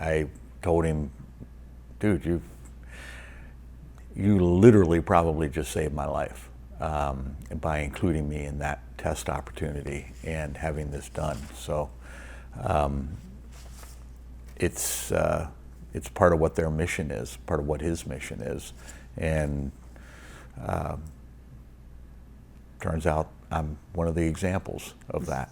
I told him, dude, you literally probably just saved my life by including me in that test opportunity and having this done. So it's part of what their mission is, part of what his mission is, and turns out I'm one of the examples of that.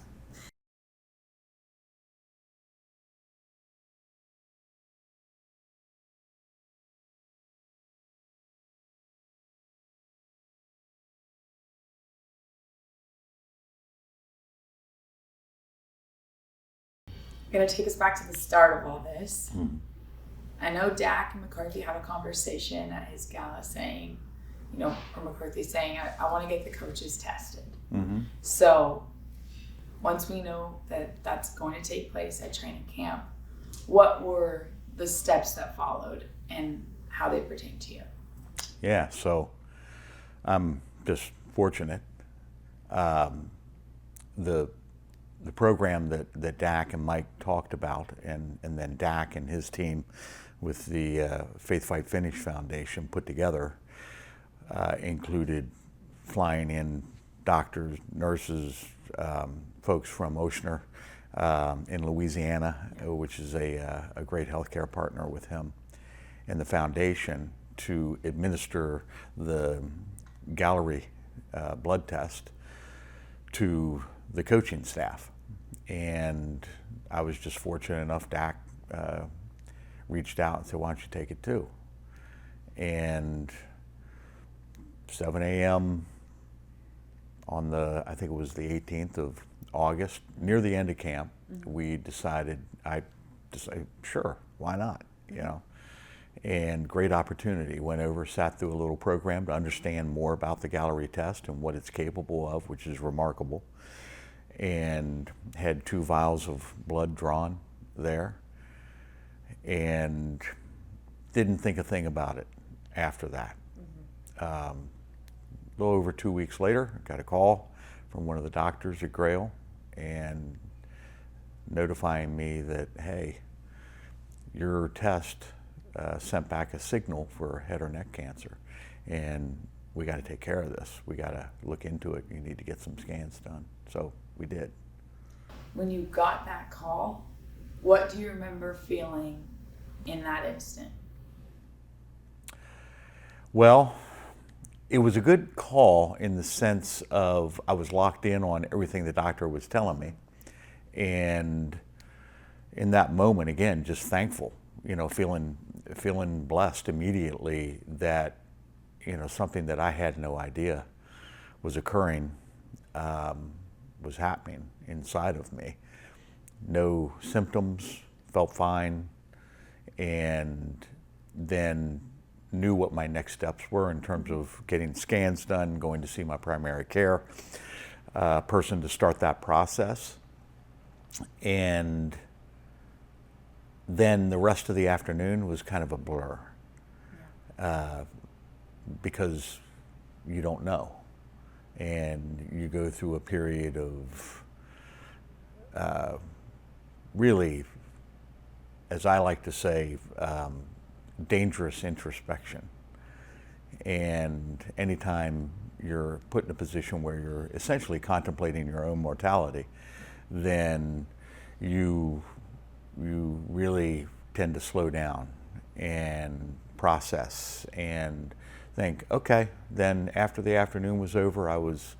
I'm going to take us back to the start of all this. I know Dak and McCarthy had a conversation at his gala saying, or McCarthy saying, I want to get the coaches tested. So once we know that that's going to take place at training camp, what were the steps that followed and how they pertain to you? Yeah, so I'm just fortunate. The program that Dak and Mike talked about, and then Dak and his team with the Faith Fight Finish Foundation put together, included flying in doctors, nurses, folks from Oshner in Louisiana, which is a great healthcare partner with him, and the foundation to administer the Galleri blood test to the coaching staff. And I was just fortunate enough, Dak reached out and said, why don't you take it too? And 7 a.m. on I think it was the 18th of August, near the end of camp, we decided, sure, why not, And great opportunity. Went over, sat through a little program to understand more about the Galleri test and what it's capable of, which is remarkable. And had 2 vials of blood drawn there, and didn't think a thing about it after that. A little over 2 weeks later, I got a call from one of the doctors at Grail and notifying me that, hey, your test sent back a signal for head or neck cancer, and we got to take care of this. We got to look into it. You need to get some scans done. So we did. When you got that call, what do you remember feeling in that instant? Well, it was a good call in the sense of I was locked in on everything the doctor was telling me. And in that moment, again, just thankful, feeling blessed immediately that, something that I had no idea was occurring, was happening inside of me. No symptoms, felt fine, and then knew what my next steps were in terms of getting scans done, going to see my primary care person to start that process. And then the rest of the afternoon was kind of a blur because you don't know. And you go through a period of really, as I like to say, dangerous introspection. And anytime you're put in a position where you're essentially contemplating your own mortality, then you really tend to slow down and process and think, okay, then after the afternoon was over, I was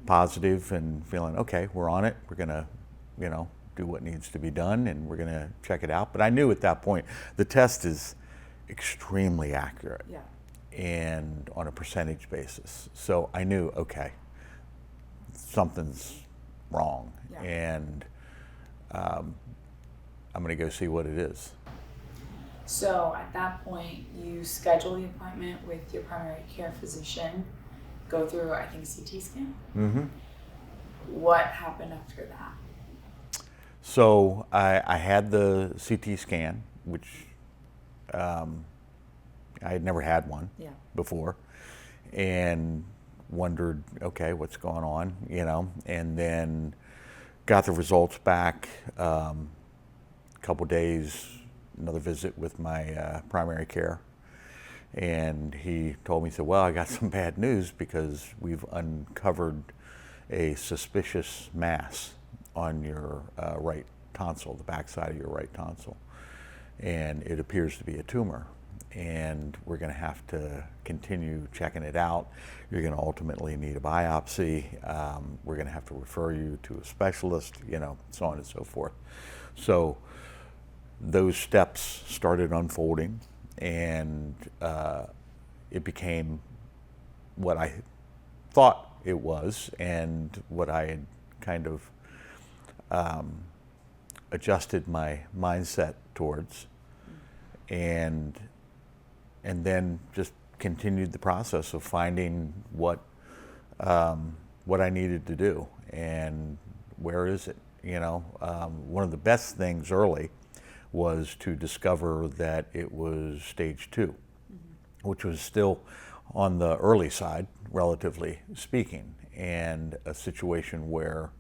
positive and feeling, okay, we're on it. We're gonna, do what needs to be done, and we're gonna check it out. But I knew at that point, the test is extremely accurate. Yeah. And on a percentage basis. So I knew, okay, something's wrong. Yeah. And I'm gonna go see what it is. So at that point, you schedule the appointment with your primary care physician, go through, I think, a CT scan. Mm-hmm. What happened after that? So I had the CT scan, which I had never had one before, and wondered, okay, what's going on, and then got the results back a couple days another visit with my primary care, and he told me, he said, well, I got some bad news because we've uncovered a suspicious mass on your right tonsil, the backside of your right tonsil, and it appears to be a tumor, and we're going to have to continue checking it out. You're going to ultimately need a biopsy. We're going to have to refer you to a specialist, so on and so forth. So those steps started unfolding, and it became what I thought it was and what I had kind of adjusted my mindset towards, and then just continued the process of finding what I needed to do and where is it. One of the best things early was to discover that it was stage 2, which was still on the early side, relatively speaking, and a situation where,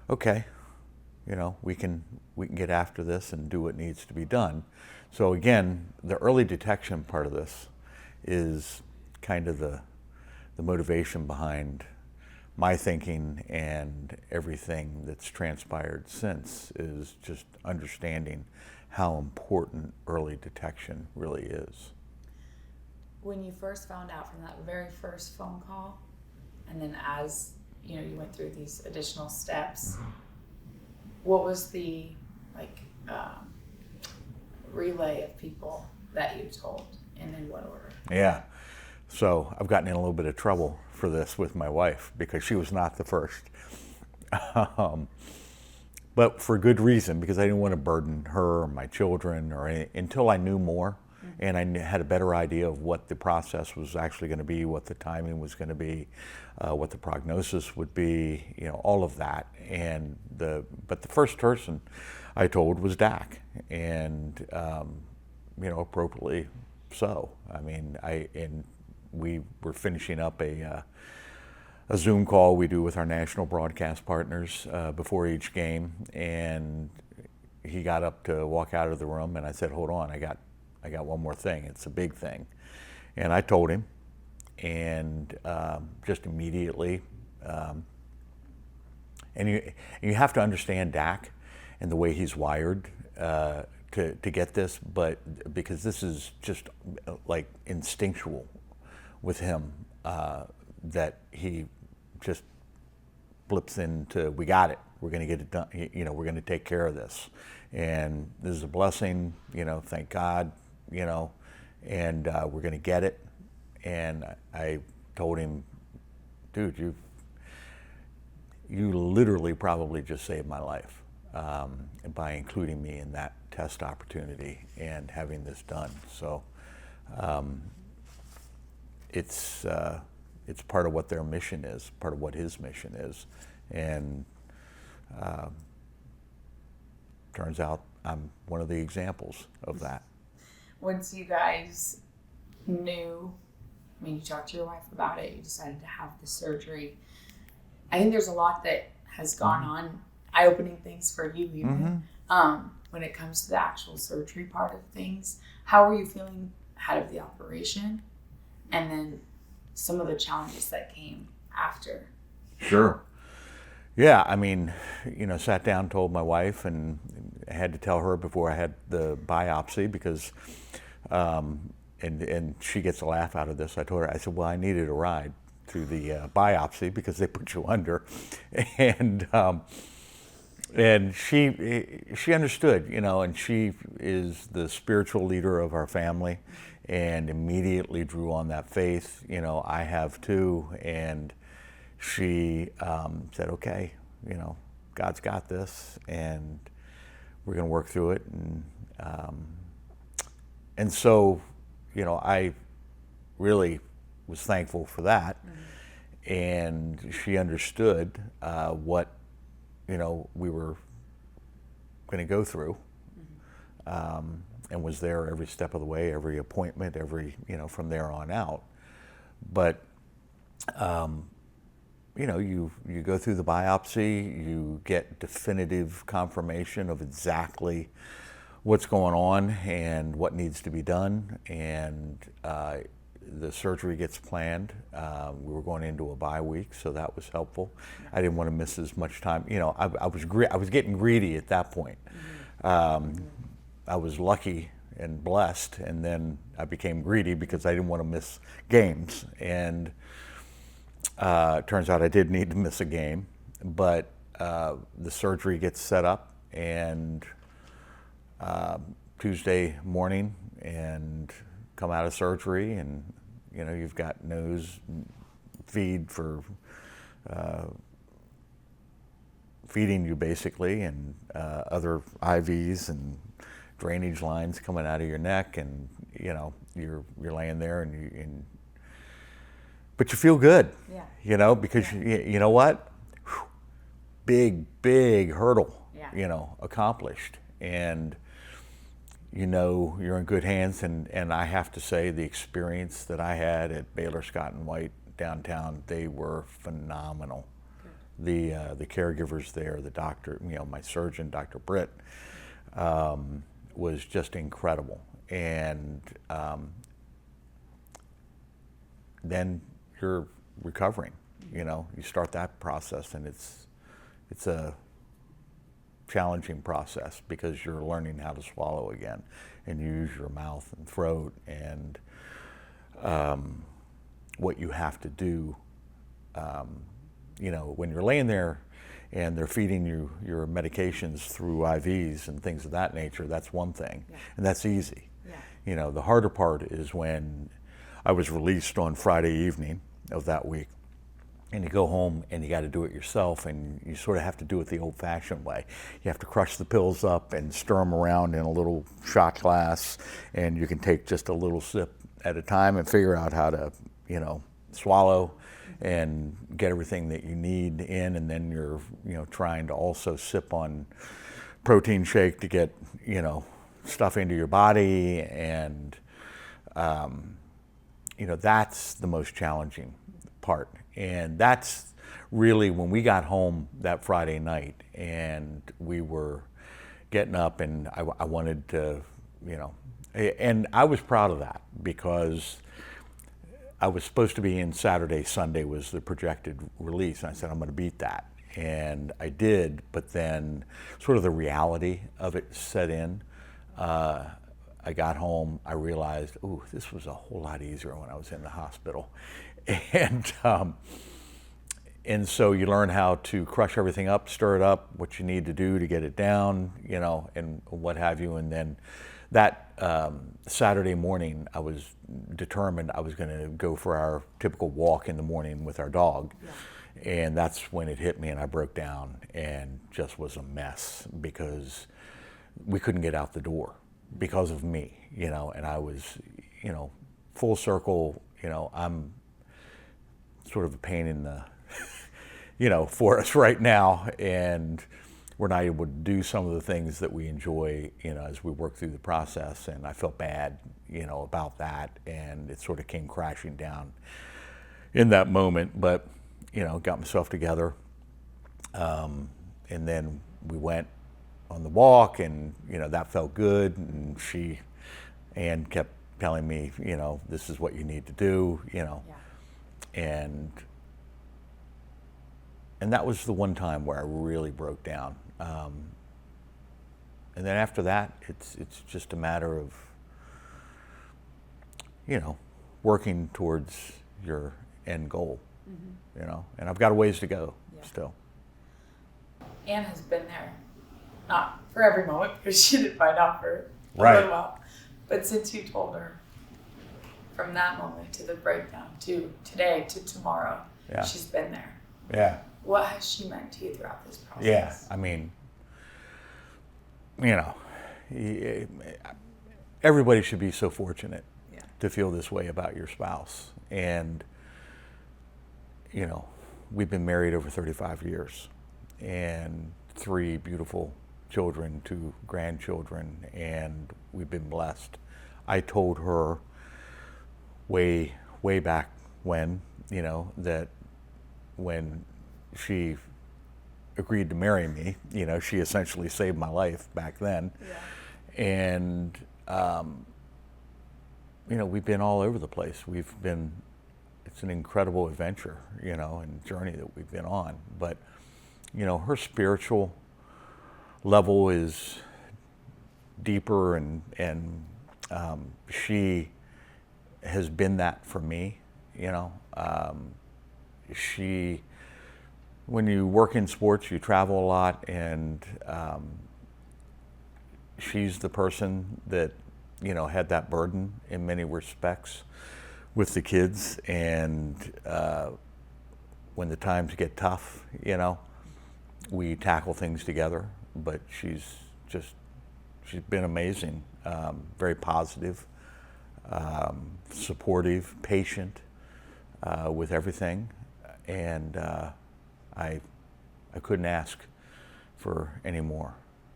okay, we can get after this and do what needs to be done. So again, the early detection part of this is kind of the motivation behind my thinking, and everything that's transpired since is just understanding how important early detection really is. When you first found out from that very first phone call, and then as you went through these additional steps, what was the relay of people that you told, and in what order? Yeah. So I've gotten in a little bit of trouble for this with my wife because she was not the first. But for good reason, because I didn't want to burden her or my children until I knew more, and I had a better idea of what the process was actually going to be, what the timing was going to be, what the prognosis would be, all of that. But the first person I told was Dak, and appropriately so. I mean, we were finishing up a Zoom call we do with our national broadcast partners before each game, and he got up to walk out of the room, and I said, hold on, I got one more thing. It's a big thing. And I told him, and just immediately, and you have to understand Dak and the way he's wired to get this, but because this is just like instinctual with him, that he just blips into, we got it, we're going to get it done, we're going to take care of this, and this is a blessing, thank God, and we're going to get it. And I told him, dude, you literally probably just saved my life by including me in that test opportunity and having this done. So it's part of what their mission is, part of what his mission is, and turns out I'm one of the examples of that. Once you guys knew, you talked to your wife about it, you decided to have the surgery. I think there's a lot that has gone on, eye-opening things for you even, when it comes to the actual surgery part of things. How were you feeling ahead of the operation? And then some of the challenges that came after? Sure. Yeah, sat down, told my wife, and I had to tell her before I had the biopsy because, and she gets a laugh out of this. I told her, I said, well, I needed a ride through the biopsy because they put you under, and she understood, and she is the spiritual leader of our family, and immediately drew on that faith. I have too, and she said, okay, God's got this, and we're going to work through it. And so, I really was thankful for that. And she understood what, we were going to go through, and was there every step of the way, every appointment, from there on out. But, you go through the biopsy, you get definitive confirmation of exactly what's going on and what needs to be done, and the surgery gets planned. We were going into a bye week, so that was helpful. I didn't want to miss as much time. I was getting greedy at that point. I was lucky and blessed, and then I became greedy because I didn't want to miss games. And it turns out I did need to miss a game, but the surgery gets set up, and Tuesday morning, and come out of surgery, and you've got nose feed for feeding you basically, and other IVs and drainage lines coming out of your neck, and you're laying there, but you feel good, because you know what, big hurdle, accomplished, and you're in good hands, and I have to say the experience that I had at Baylor Scott and White downtown, they were phenomenal. The caregivers there, the doctor, my surgeon, Dr. Britt, was just incredible. And then you're recovering, you start that process, and it's a challenging process because you're learning how to swallow again and use your mouth and throat, and what you have to do. When you're laying there and they're feeding you your medications through IVs and things of that nature, that's one thing, and that's easy. The harder part is when I was released on Friday evening of that week, and you go home and you got to do it yourself, and you sort of have to do it the old-fashioned way. You have to crush the pills up and stir them around in a little shot glass, and you can take just a little sip at a time and figure out how to, swallow and get everything that you need in, and then you're, trying to also sip on protein shake to get, stuff into your body, and, that's the most challenging part. And that's really when we got home that Friday night, and we were getting up, and I wanted to, and I was proud of that because I was supposed to be in Saturday. Sunday was the projected release, and I said, I'm going to beat that. And I did, but then sort of the reality of it set in. I got home, I realized, ooh, this was a whole lot easier when I was in the hospital. And so you learn how to crush everything up, stir it up, what you need to do to get it down, and what have you. And then that Saturday morning, I was determined I was going to go for our typical walk in the morning with our dog. And that's when it hit me, and I broke down and just was a mess because we couldn't get out the door because of me, and I was, full circle, I'm sort of a pain in the, for us right now, and we're not able to do some of the things that we enjoy, as we work through the process, and I felt bad, about that, and it sort of came crashing down in that moment, but, got myself together, and then we went on the walk, and, that felt good, and Ann kept telling me, this is what you need to do, and that was the one time where I really broke down. And then after that, it's just a matter of, working towards your end goal, and I've got a ways to go still. Ann has been there, not for every moment because she didn't find out for a little while, but since you told her, from that moment to the breakdown to today to tomorrow, she's been there. Yeah. What has she meant to you throughout this process? Yeah, I mean, everybody should be so fortunate to feel this way about your spouse. And, we've been married over 35 years and 3 beautiful children, 2 grandchildren, and we've been blessed. I told her way back when, that when she agreed to marry me, she essentially saved my life back then. And, we've been all over the place. It's an incredible adventure, and journey that we've been on. But, her spiritual level is deeper, and she has been that for me. When you work in sports, you travel a lot, and she's the person that had that burden in many respects with the kids. And when the times get tough, we tackle things together. But she's been amazing, very positive, supportive, patient with everything, and I couldn't ask for any more,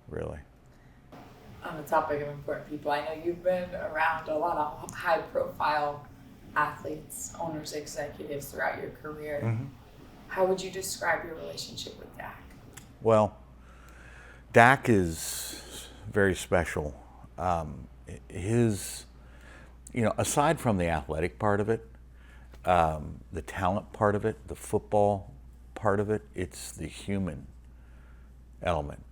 really. On the topic of important people, I know you've been around a lot of high-profile athletes, owners, executives throughout your career. Mm-hmm. How would you describe your relationship with Dak? Well, Dak is very special. Aside from the athletic part of it, the talent part of it, the football part of it, it's the human element.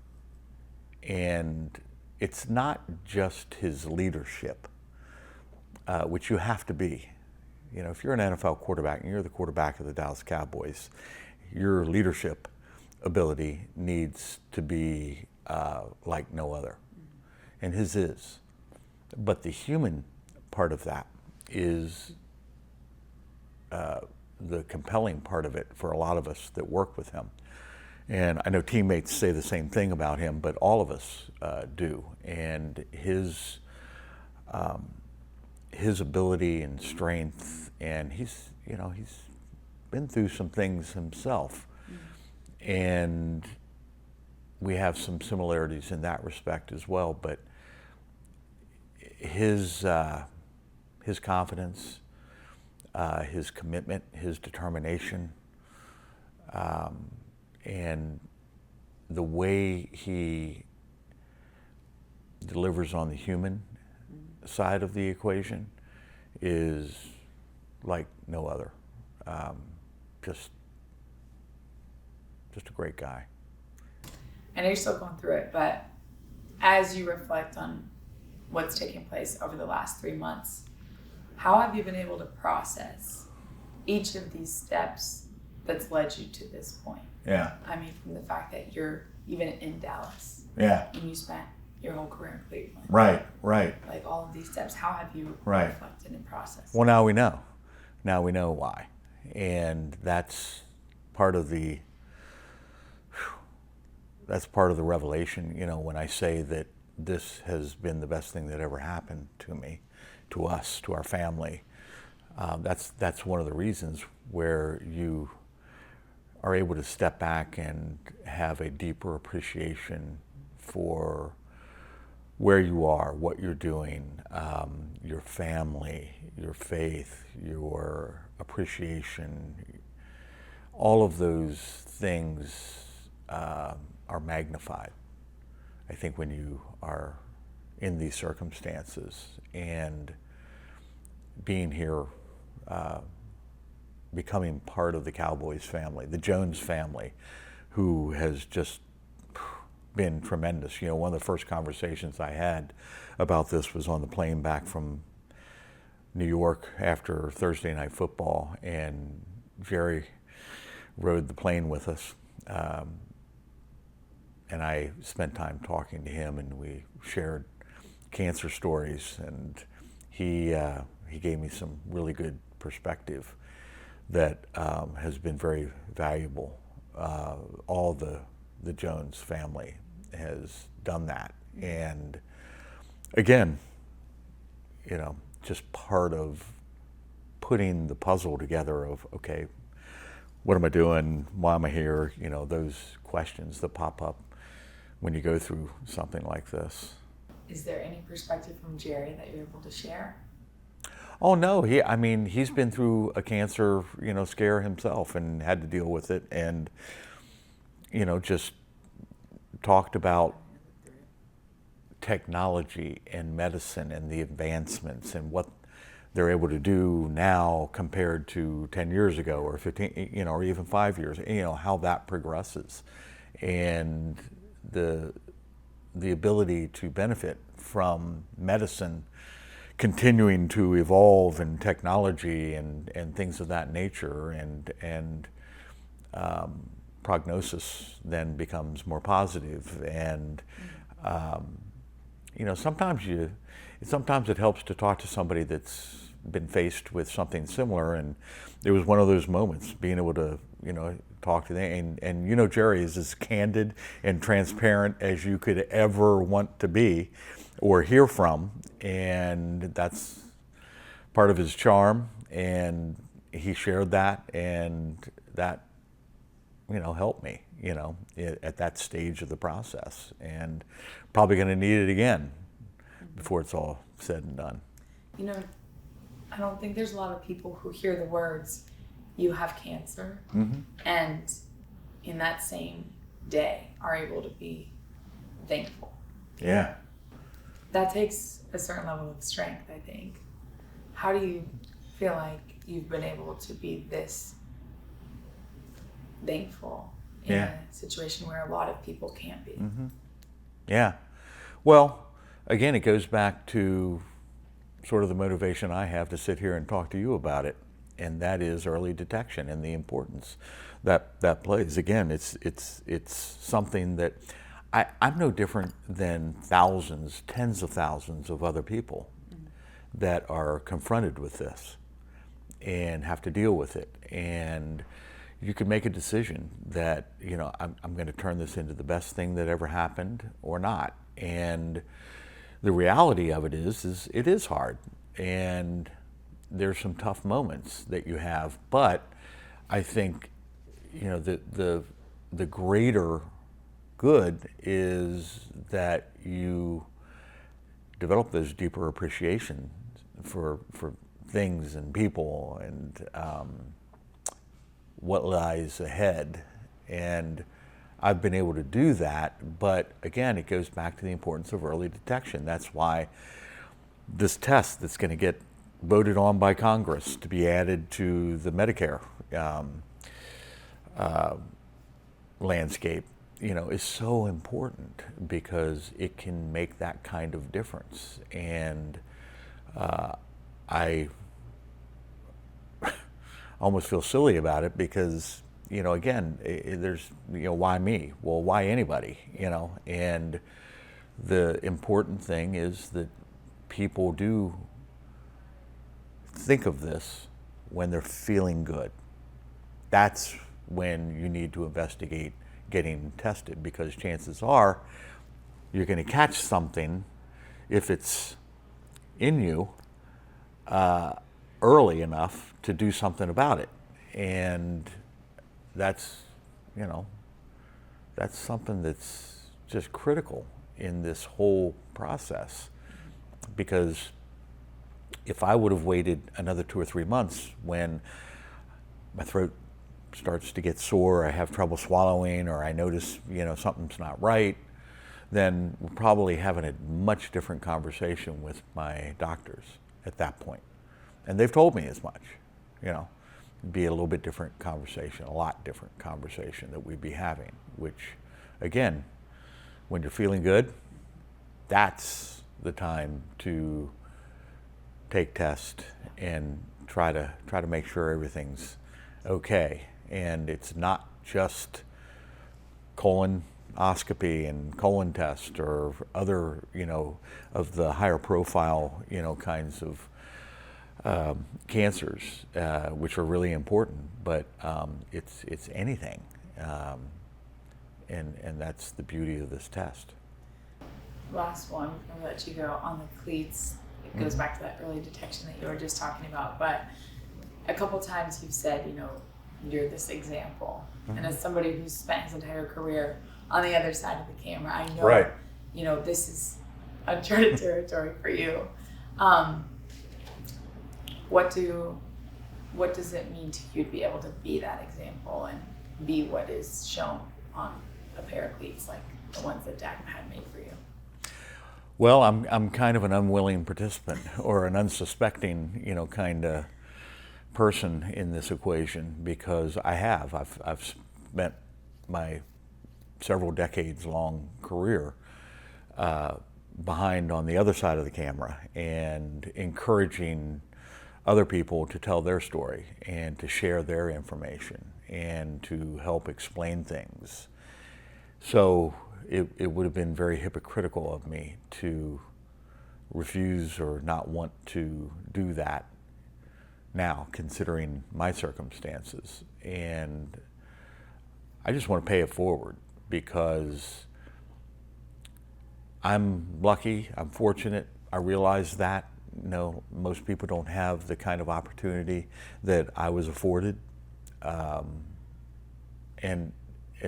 And it's not just his leadership, which you have to be. If you're an NFL quarterback and you're the quarterback of the Dallas Cowboys, your leadership ability needs to be like no other. And his is. But the human part of that is the compelling part of it for a lot of us that work with him. And I know teammates say the same thing about him, but all of us do. And his ability and strength, and he's been through some things himself. Mm-hmm. And we have some similarities in that respect as well. But his confidence, his commitment, his determination, and the way he delivers on the human side of the equation is like no other. Just a great guy. I know you're still going through it, but as you reflect on what's taken place over the last 3 months, how have you been able to process each of these steps that's led you to this point? Yeah. I mean, from the fact that you're even in Dallas. Yeah. And you spent your whole career in Cleveland. Right. Like all of these steps, how have you reflected and processed? Well, now we know. Now we know why. And that's part of the revelation, when I say that this has been the best thing that ever happened to me, to us, to our family. That's one of the reasons where you are able to step back and have a deeper appreciation for where you are, what you're doing, your family, your faith, your appreciation. All of those things are magnified, I think, when you are in these circumstances. And being here, becoming part of the Cowboys family, the Jones family, who has just been tremendous. One of the first conversations I had about this was on the plane back from New York after Thursday Night Football, and Jerry rode the plane with us. And I spent time talking to him, and we shared cancer stories, and he gave me some really good perspective that has been very valuable. All the Jones family has done that. And again, just part of putting the puzzle together of, okay, what am I doing? Why am I here? Those questions that pop up when you go through something like this. Is there any perspective from Jerry that you're able to share? Oh no, he's been through a cancer, scare himself and had to deal with it, and just talked about technology and medicine and the advancements and what they're able to do now compared to 10 years ago or 15, or even 5 years, how that progresses, and the ability to benefit from medicine continuing to evolve, and technology and things of that nature, and prognosis then becomes more positive. And sometimes it helps to talk to somebody that's been faced with something similar, and it was one of those moments, being able to talk to them. And Jerry is as candid and transparent as you could ever want to be or hear from, and that's part of his charm, and he shared that, and that helped me at that stage of the process, and probably going to need it again before it's all said and done. I don't think there's a lot of people who hear the words, "You have cancer," and in that same day are able to be thankful. Yeah. That takes a certain level of strength, I think. How do you feel like you've been able to be this thankful in a situation where a lot of people can't be? Yeah. Well, again, it goes back to sort of the motivation I have to sit here and talk to you about it, and that is early detection and the importance that plays. Again, it's something that I'm no different than thousands, tens of thousands of other people that are confronted with this and have to deal with it. And you can make a decision that, I'm going to turn this into the best thing that ever happened or not. And the reality of it is it is hard, and there's some tough moments that you have. But I think, the greater good is that you develop those deeper appreciations for things and people, and what lies ahead. And I've been able to do that, but again, it goes back to the importance of early detection. That's why this test that's going to get voted on by Congress to be added to the Medicare landscape, is so important, because it can make that kind of difference. And I almost feel silly about it, because again, there's why me? Well, why anybody? And the important thing is that people do think of this when they're feeling good. That's when you need to investigate getting tested, because chances are you're going to catch something, if it's in you, early enough to do something about it. And that's something that's just critical in this whole process, because if I would have waited another 2 or 3 months, when my throat starts to get sore, I have trouble swallowing, or I notice something's not right, then we're probably having a much different conversation with my doctors at that point. And they've told me as much. It'd be a little bit different conversation, a lot different conversation that we'd be having, which, again, when you're feeling good, that's the time to take test and try to make sure everything's okay. And it's not just colonoscopy and colon test or other, of the higher profile, kinds of cancers, which are really important, but it's anything, and that's the beauty of this test. Last one, I'll let you go. On the cleats, it goes back to that early detection that you were just talking about, but a couple times you've said, you're this example, and as somebody who's spent his entire career on the other side of the camera, I know, right, this is uncharted territory for you. What does it mean to you to be able to be that example and be what is shown on a pair of cleats like the ones that Dak had made for you? Well, I'm kind of an unwilling participant or an unsuspecting, kind of person in this equation because I've spent my several decades long career behind on the other side of the camera and encouraging other people to tell their story and to share their information and to help explain things. So it would have been very hypocritical of me to refuse or not want to do that now, considering my circumstances. And I just want to pay it forward because I'm lucky, I'm fortunate, I realize that. Most people don't have the kind of opportunity that I was afforded. And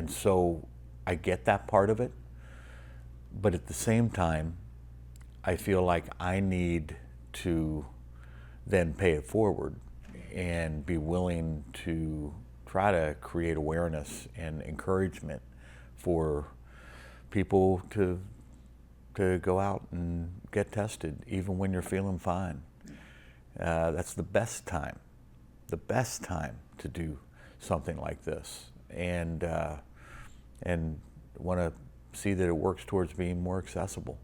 so I get that part of it. But at the same time, I feel like I need to then pay it forward and be willing to try to create awareness and encouragement for people to go out and get tested, even when you're feeling fine. That's the best time to do something like this, and want to see that it works towards being more accessible.